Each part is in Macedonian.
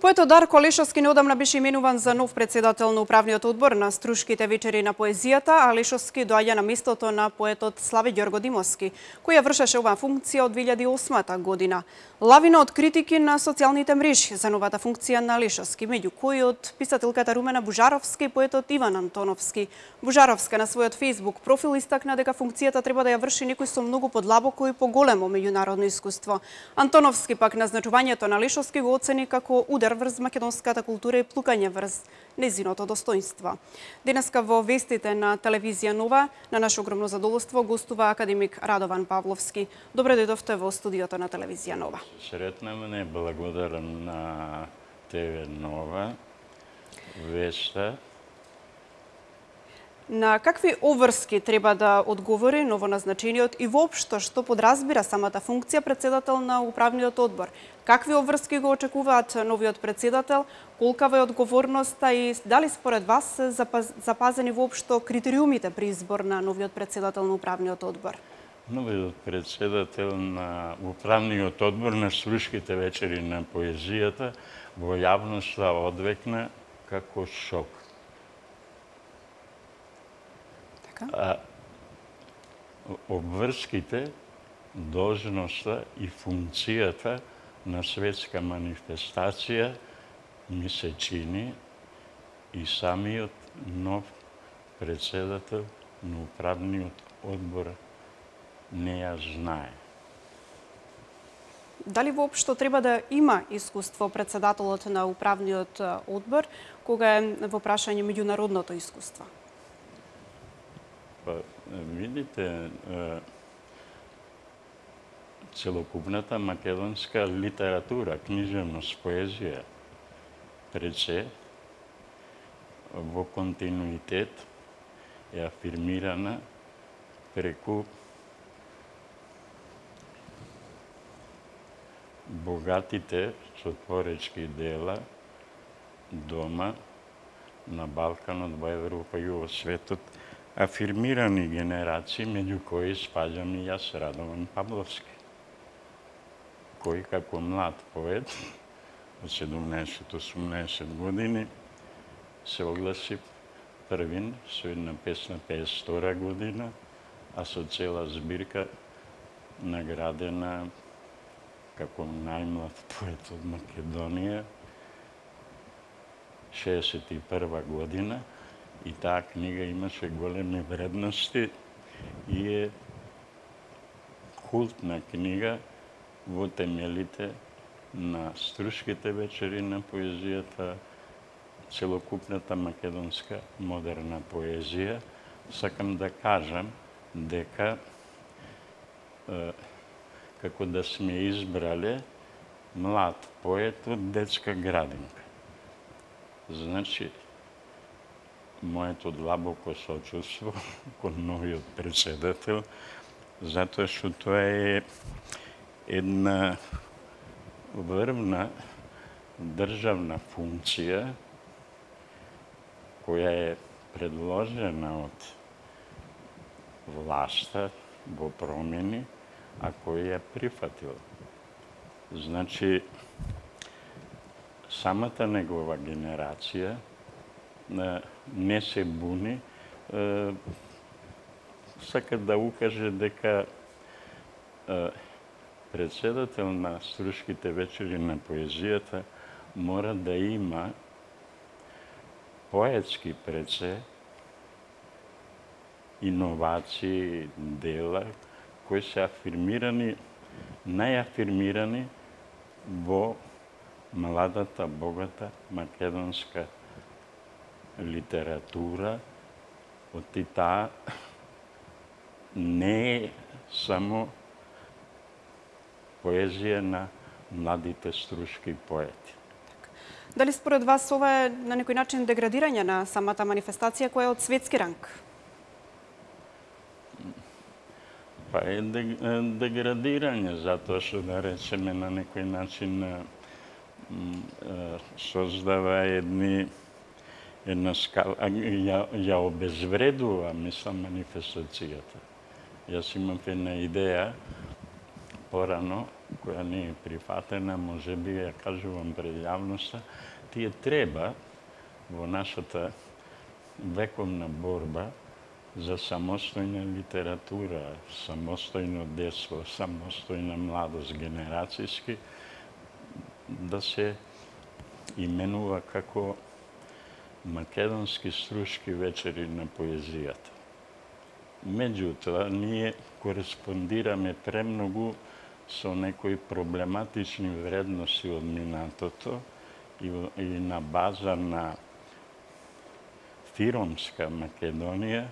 Поетот Дарко Алешовски неодамна беше именуван за нов председател на управниот одбор на Струшките вечери на поезијата, а Алешовски доаѓа на местото на поетот Славе Ѓорго Димовски, кој ја вршеше оваа функција од 2008 година. Лавина од критики на социјалните мрежи за новата функција на Алешовски, меѓу кои од писателката Румена Бужаровска и поетот Иван Антоновски. Бужаровска на својот Facebook профил истакна дека функцијата треба да ја врши некој со многу подлабоко и поголемо меѓународно искуство. Антоновски пак назначувањето на Алешовски го оцени како удар врз македонската култура и плукање врз незиното достоинство. Денеска во вестите на телевизија Нова на наше огромно задоволство гостува академик Радован Павловски. Добре дојдовте во студиото на телевизија Нова. Сретнаме, не благодарам на ТВ Нова, Веста. На какви обврски треба да одговори новоназначениот и воопшто што подразбира самата функција председател на управниот одбор? Какви обврски го очекуваат новиот председател? Колкава е одговорноста и дали според вас се запазени воопшто критериумите при избор на новиот председател на управниот одбор? Новиот председател на управниот одбор на Струшките вечери на поезијата во јавноста одвекна како шок. Обврските, должноста и функцијата на светска манифестација ми се чини и самиот нов председател на управниот одбор не ја знае. Дали воопшто треба да има искуство председателот на управниот одбор кога е во прашање меѓународното искуство? Видите, целокупната македонска литература, книжевност, поезија, пред се, во континуитет е афирмирана преку богатите сотворечки дела дома на Балканот, во Европа и во светот, афирмирани генерации, меѓу кои спаѓам и јас, Радован Павловски, кој како млад поет од 17-18 години се огласи првин со една песна 52 година, а со цела збирка наградена како најмлад поет од Македонија 61 година. И таа книга имаше големи вредности и е култна книга во темелите на Струшките вечери на поезијата, целокупната македонска модерна поезија. Сакам да кажам дека како да сме избрале млад поет од детска градинка. Значи, моето длабоко сочувство кон новиот председател, затоа што тоа е една врвна државна функција која е предложена од власта во промени, а кој ја прифатил. Значи, самата негова генерација не се буни, сака да укаже дека председател на Струшките вечери на поезијата мора да има поетски пред се иновации, дела, кои се афирмирани, најафирмирани во младата, богата македонска литература, од и таа не е само поезија на младите струшки поети. Дали според вас ова е на некој начин деградирање на самата манифестација која е од светски ранг? Па е деградирање, затоа што да речеме на некој начин создава една скала, ја обезвредува, мислам, манифестацијата. Јас имав една идеја порано која не е прифатена, може би ја кажувам пред јавноста, тие треба во нашата вековна борба за самостојна литература, самостојно детство, самостојна младост, генерацијски, да се именува како македонски струшки вечери на поезијата. Меѓутоа, ние кореспондираме премногу со некои проблематични вредности од минатото и на база на филмска Македонија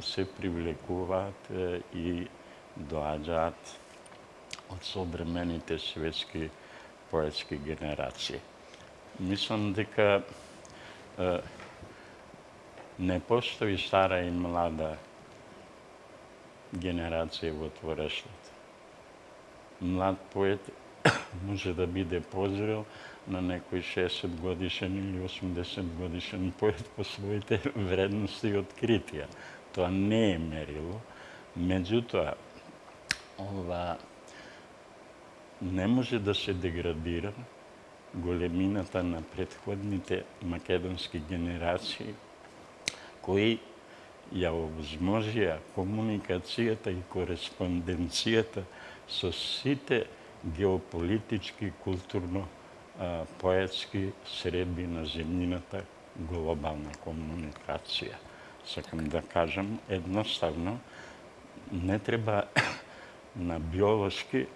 се привлекуваат и доаѓаат од современите светски поетски генерации. Мислам дека не постои стара и млада генерација во творештвото. Млад поет може да биде позрел на некој 60 годишен или 80 годишен поет по своите вредности и откритија. Тоа не е мерило. Меѓутоа, не може да се деградира големината на претходните македонски генерации кои ја овозможија комуникацијата и кореспонденцијата со сите геополитички, културно, поетски средби на земјината, глобална комуникација. Сакам да кажам, едноставно, не треба на биолошки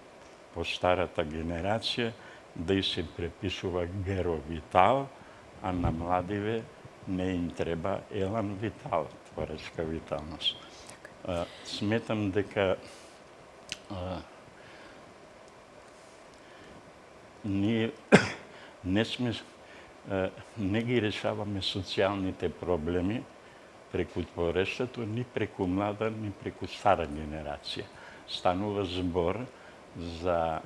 по старата генерација да и се препишува геро витал, а на младиве не им треба елан витал, творечка виталност. Сметам дека ние не ги решаваме социјалните проблеми преку творештето, ни преку млада, ни преку стара генерација. Станува збор за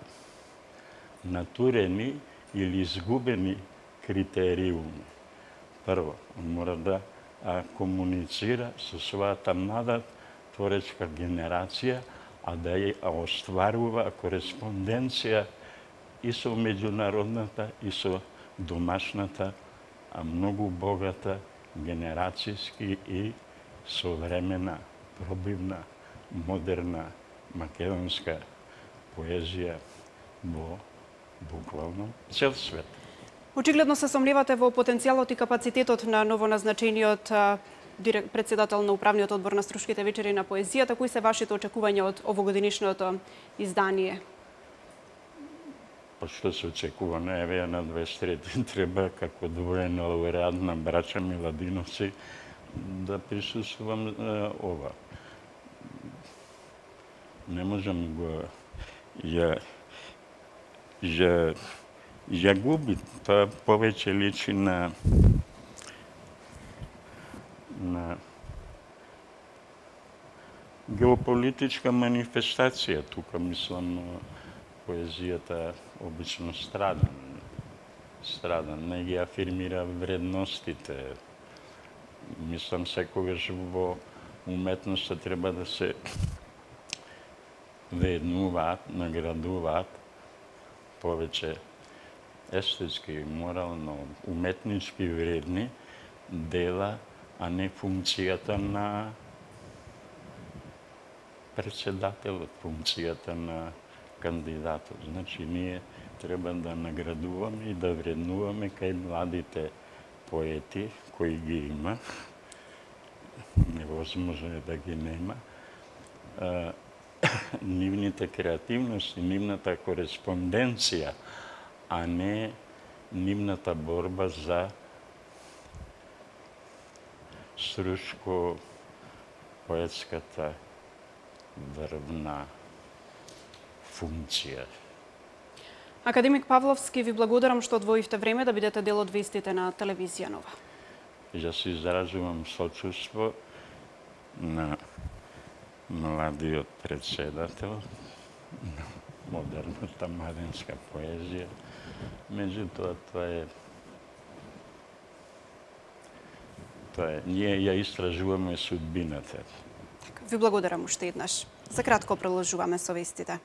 натурени или изгубени критериуми. Прво, мора да комуницира со својата млада творечка генерација, а да ја остварува кореспонденција и со меѓународната, и со домашната, многу богата, генерацијски и современа, пробивна, модерна македонска поезија во буквално цел свет. Очигледно се сомневате во потенцијалот и капацитетот на новоназначениот председател на Управниот одбор на Струшките вечери на поезијата. Кои се вашите очекувања од овогодинишното издание? Па што се очекува? Еве на 23 треба како двоен лауреат на Браќа Миладиновци да присуствувам ова. Не можам го ја губи. Тоа повеќе личи на геополитичка манифестација. Тука мислам поезијата обично страда, не ги афирмира вредностите. Мислам секогаш во уметноста треба да се вреднуваат, наградуваат повеќе естетски, морално, уметнички вредни дела, а не функцијата на председателот, функцијата на кандидатот. Значи, ние треба да наградуваме и да вреднуваме кај младите поети, кои ги има, невозможно е да ги нема, нивните креативности, нивната кореспонденција, а не нивната борба за струшко-поетската врвна функција. Академик Павловски, ви благодарам што одвоивте време да бидете дел од вестите на телевизија Нова. Ја се изразувам сочувство на младиот председател на модерната младенска поезија. Меѓутоа, ние ја истражуваме судбината. Ви благодарам уште еднаш. За кратко продолжуваме со вестите.